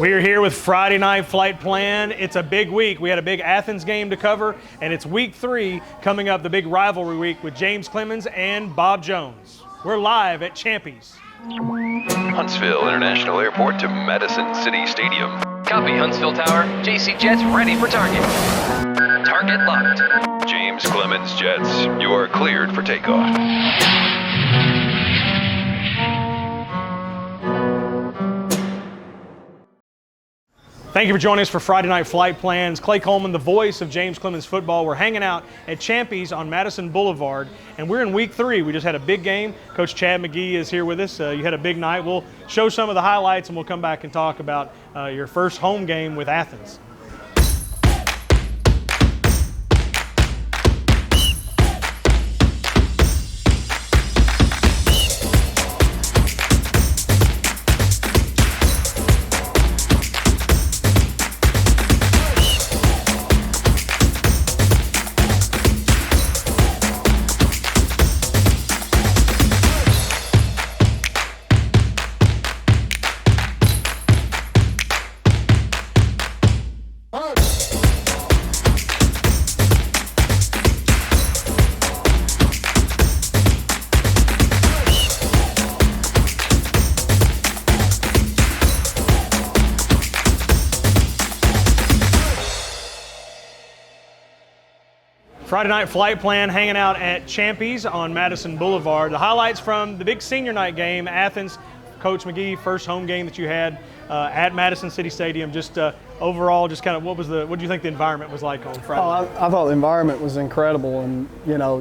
We are here with Friday Night Flight Plan. It's a big week. We had a big Athens game to cover, and it's week 3 coming up, the big rivalry week with James Clemens and Bob Jones. We're live at Champy's. Huntsville International Airport to Madison City Stadium. Copy, Huntsville Tower. JC Jets ready for target. Target locked. James Clemens Jets, you are cleared for takeoff. Thank you for joining us for Friday Night Flight Plans. Clay Coleman, the voice of James Clemens football. We're hanging out at Champy's on Madison Boulevard, and we're in week 3. We just had a big game. Coach Chad McGehee is here with us. You had a big night. We'll show some of the highlights, and we'll come back and talk about your first home game with Athens. Friday Night Flight Plan hanging out at Champy's on Madison Boulevard. The highlights from the big senior night game, Athens. Coach McGehee, first home game that you had at Madison City Stadium. Just overall, just kind of what do you think the environment was like on Friday? I thought the environment was incredible and,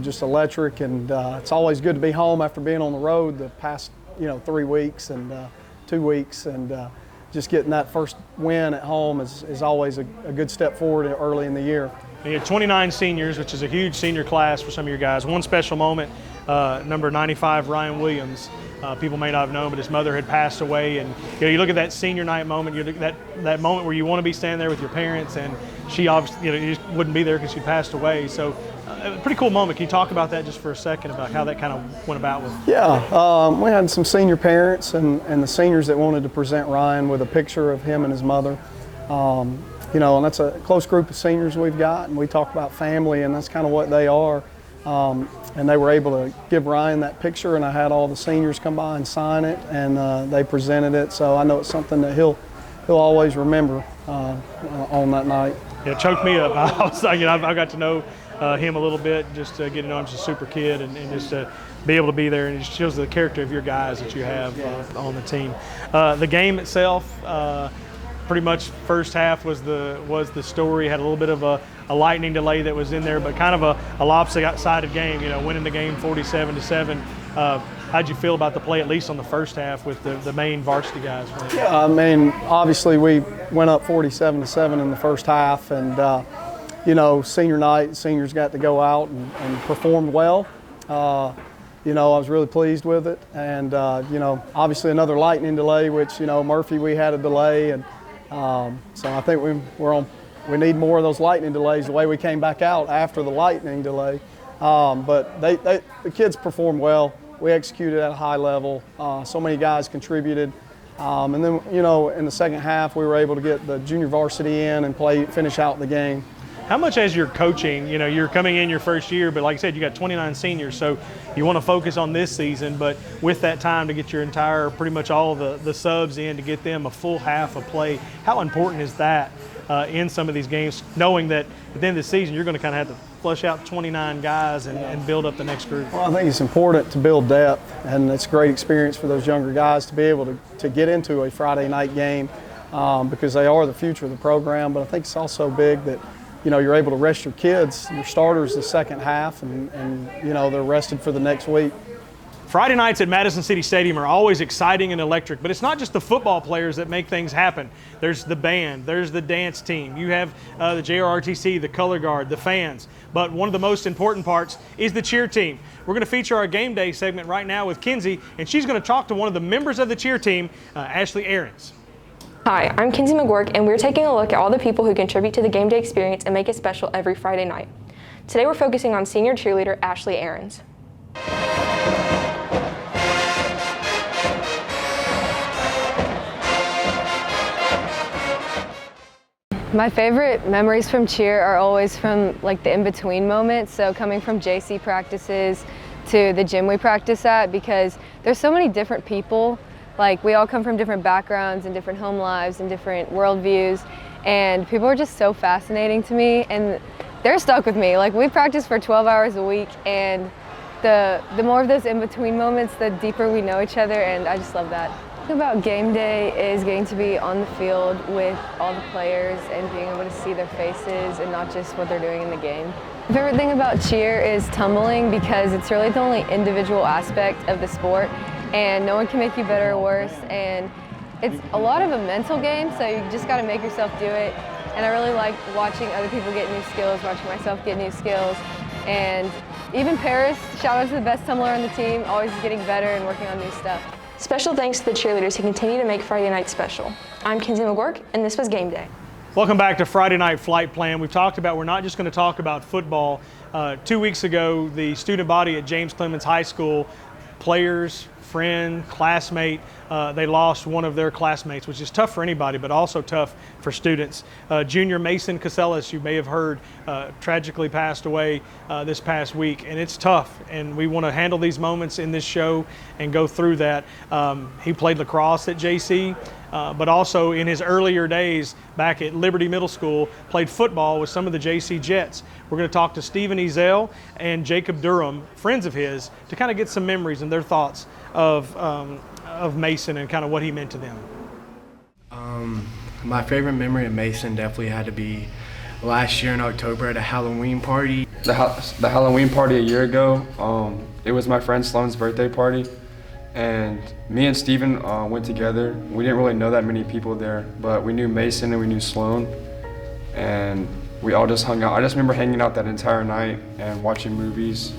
just electric. And it's always good to be home after being on the road the past, 3 weeks and 2 weeks. And just getting that first win at home is always a good step forward early in the year. You had 29 seniors, which is a huge senior class for some of your guys. One special moment, number 95, Ryan Williams. People may not have known, but his mother had passed away. And you look at that senior night moment, you look at that moment where you want to be standing there with your parents, and she obviously, you just wouldn't be there because she passed away. So a pretty cool moment. Can you talk about that just for a second, about how that kind of went about with? Yeah, we had some senior parents and the seniors that wanted to present Ryan with a picture of him and his mother. And that's a close group of seniors we've got, and we talk about family, and that's kind of what they are. And they were able to give Ryan that picture, and I had all the seniors come by and sign it, and they presented it. So I know it's something that he'll always remember on that night. Yeah, it choked me up. I got to know him a little bit, just getting to know him. He's a super kid, and just to be able to be there, and it just shows the character of your guys that you have on the team. The game itself. Pretty much first half was the story. Had a little bit of a lightning delay that was in there, but kind of a lopsided game. Winning the game 47-7. How'd you feel about the play, at least on the first half, with the main varsity guys? Yeah, I mean, obviously we went up 47-7 in the first half, and senior night, seniors got to go out and performed well. I was really pleased with it, and obviously another lightning delay, which Murphy, we had a delay, and so I think we need more of those lightning delays, the way we came back out after the lightning delay. But the kids performed well. We executed at a high level. So many guys contributed. And then, in the second half, we were able to get the junior varsity in and finish out the game. How much as you're coaching, you're coming in your first year, but like I said, you got 29 seniors, so you want to focus on this season, but with that time to get your pretty much all the subs in, to get them a full half of play, how important is that in some of these games, knowing that at the end of the season, you're going to kind of have to flush out 29 guys and build up the next group? Well, I think it's important to build depth, and it's a great experience for those younger guys to be able to get into a Friday night game because they are the future of the program, but I think it's also big that you're able to rest your kids, your starters, the second half, and they're rested for the next week. Friday nights at Madison City Stadium are always exciting and electric, but it's not just the football players that make things happen. There's the band, there's the dance team, you have the JROTC, the color guard, the fans. But one of the most important parts is the cheer team. We're going to feature our game day segment right now with Kinsey, and she's going to talk to one of the members of the cheer team, Ashley Ahrens. Hi, I'm Kinsey McGehee, and we're taking a look at all the people who contribute to the game day experience and make it special every Friday night. Today we're focusing on senior cheerleader Ashley Ahrens. My favorite memories from cheer are always from like the in-between moments, so coming from JC practices to the gym we practice at, because there's so many different people. Like, we all come from different backgrounds and different home lives and different worldviews, and people are just so fascinating to me, and they're stuck with me. Like, we practice for 12 hours a week, and the more of those in-between moments, the deeper we know each other, and I just love that. About game day is getting to be on the field with all the players and being able to see their faces and not just what they're doing in the game. My favorite thing about cheer is tumbling, because it's really the only individual aspect of the sport, and no one can make you better or worse, and it's a lot of a mental game, so you just got to make yourself do it. And I really like watching other people get new skills, watching myself get new skills, and even Paris, shout out to the best tumbler on the team, always getting better and working on new stuff. Special thanks to the cheerleaders who continue to make Friday night special. I'm Kinsey McGork, and this was Game Day. Welcome back to Friday Night Flight Plan. We've talked about, we're not just going to talk about football. 2 weeks ago, the student body at James Clemens High School, players, friend, classmate, they lost one of their classmates, which is tough for anybody, but also tough for students. Junior Mason Casellas, you may have heard, tragically passed away this past week, and it's tough, and we want to handle these moments in this show and go through that. He played lacrosse at JC, but also in his earlier days back at Liberty Middle School, played football with some of the JC Jets. We're going to talk to Stephen Ezell and Jacob Durham, friends of his, to kind of get some memories and their thoughts of Mason and kind of what he meant to them. My favorite memory of Mason definitely had to be last year in October at a Halloween party. The Halloween party a year ago, it was my friend Sloan's birthday party, and me and Steven went together. We didn't really know that many people there, but we knew Mason and we knew Sloan, and we all just hung out. I just remember hanging out that entire night and watching movies,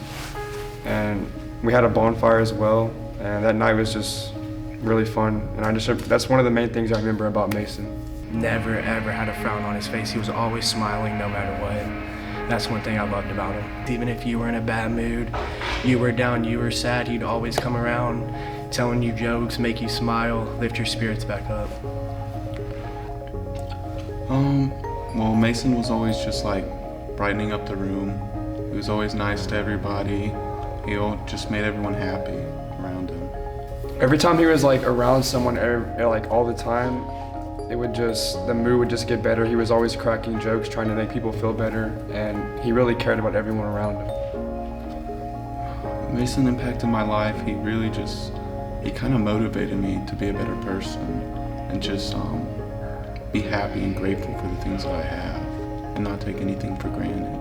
and we had a bonfire as well, and that night was just really fun, and that's one of the main things I remember about Mason. Never ever had a frown on his face. He was always smiling no matter what. That's one thing I loved about him. Even if you were in a bad mood, you were down, you were sad, he'd always come around telling you jokes, make you smile, lift your spirits back up. Well, Mason was always just like brightening up the room. He was always nice to everybody. He just made everyone happy around him. Every time he was like around someone, like all the time, the mood would just get better. He was always cracking jokes, trying to make people feel better, and he really cared about everyone around him. Mason impacted my life. He kind of motivated me to be a better person and just be happy and grateful for the things that I have and not take anything for granted.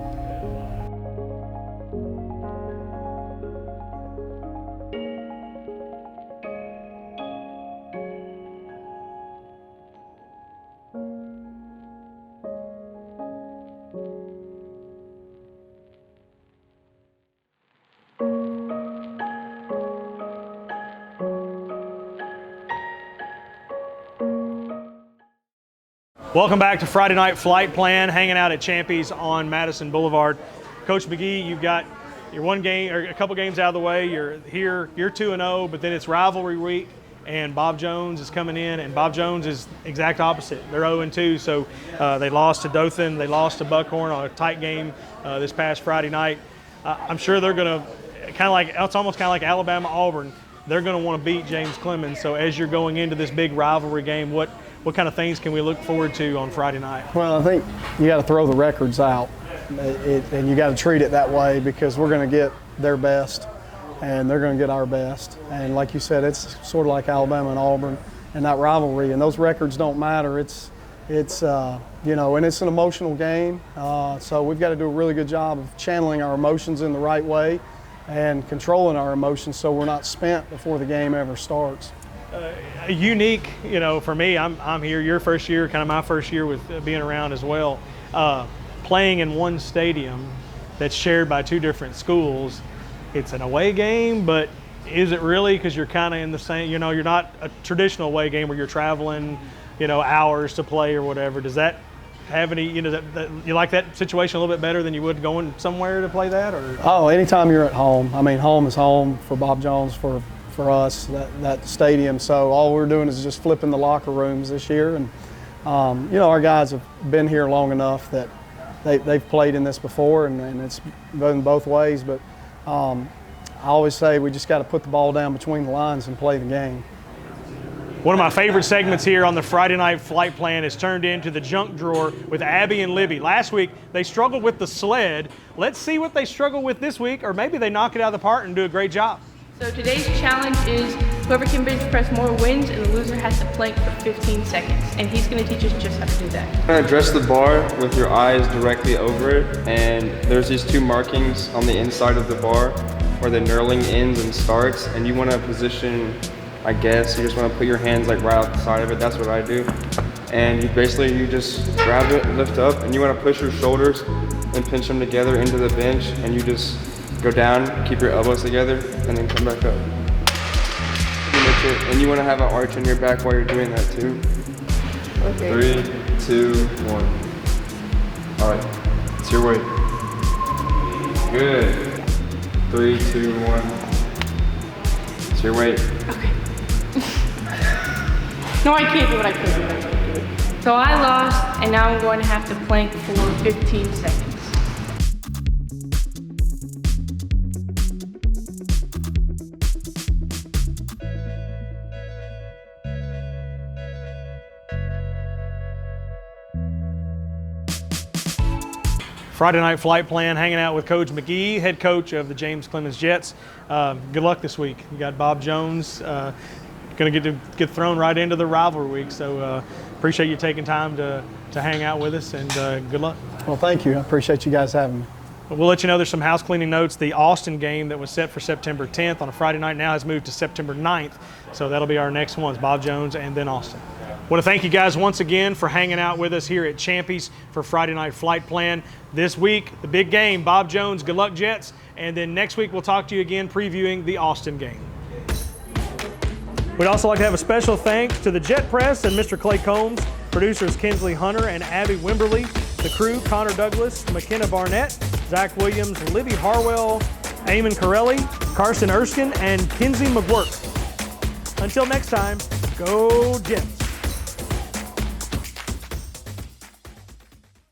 Welcome back to Friday Night Flight Plan, hanging out at Champy's on Madison Boulevard. Coach McGehee, you've got your one game or a couple games out of the way. You're here, you're 2-0, but then it's rivalry week, and Bob Jones is coming in, and Bob Jones is exact opposite. They're 0-2, so they lost to Dothan, they lost to Buckhorn on a tight game this past Friday night. I'm sure they're going to it's almost kind of like Alabama-Auburn. They're going to want to beat James Clemens. So as you're going into this big rivalry game, what kind of things can we look forward to on Friday night? Well, I think you got to throw the records out, and you got to treat it that way, because we're going to get their best, and they're going to get our best. And like you said, it's sort of like Alabama and Auburn and that rivalry, and those records don't matter. It's and it's an emotional game, so we've got to do a really good job of channeling our emotions in the right way and controlling our emotions so we're not spent before the game ever starts. Unique, for me, I'm here your first year, kind of my first year with being around as well. Playing in one stadium that's shared by two different schools, it's an away game, but is it really? Because you're kind of in the same, you're not a traditional away game where you're traveling, hours to play or whatever. Does that have any, you like that situation a little bit better than you would going somewhere to play that? Or? Oh, anytime you're at home. I mean, home is home for Bob Jones, for us, that stadium. So all we're doing is just flipping the locker rooms this year, and you know, our guys have been here long enough that they've played in this before, and it's been both ways. But I always say we just got to put the ball down between the lines and play the game. One of my favorite segments here on the Friday Night Flight Plan is turned into the junk drawer with Abby and Libby. Last week, they struggled with the sled. Let's see what they struggle with this week, or maybe they knock it out of the park and do a great job. So today's challenge is whoever can bench press more wins, and the loser has to plank for 15 seconds. And he's going to teach us just how to do that. You're going to address the bar with your eyes directly over it, and there's these two markings on the inside of the bar where the knurling ends and starts, and you want to position, I guess, you just want to put your hands like right outside of it. That's what I do. And you just grab it, lift up, and you want to push your shoulders and pinch them together into the bench, and you just go down, keep your elbows together, and then come back up. And you want to have an arch in your back while you're doing that too. Okay. 3, 2, 1. All right, it's your weight. Good. 3, 2, 1. It's your weight. Okay. No, I can't do what I could do. So I lost, and now I'm going to have to plank for 15 seconds. Friday Night Flight Plan, hanging out with Coach McGehee, head coach of the James Clemens Jets. Good luck this week. You got Bob Jones going to get thrown right into the rivalry week. So appreciate you taking time to hang out with us, and good luck. Well, thank you. I appreciate you guys having me. We'll let you know there's some house cleaning notes. The Austin game that was set for September 10th on a Friday night now has moved to September 9th. So that'll be our next ones, Bob Jones and then Austin. I want to thank you guys once again for hanging out with us here at Champy's for Friday Night Flight Plan. This week, the big game, Bob Jones, good luck Jets. And then next week, we'll talk to you again previewing the Austin game. We'd also like to have a special thanks to the Jet Press and Mr. Clay Combs, producers Kinsley Hunter and Abby Wimberly, the crew Connor Douglas, McKenna Barnett, Zach Williams, Libby Harwell, Eamon Corelli, Carson Erskine, and Kinsey McGuirk. Until next time, go Jets.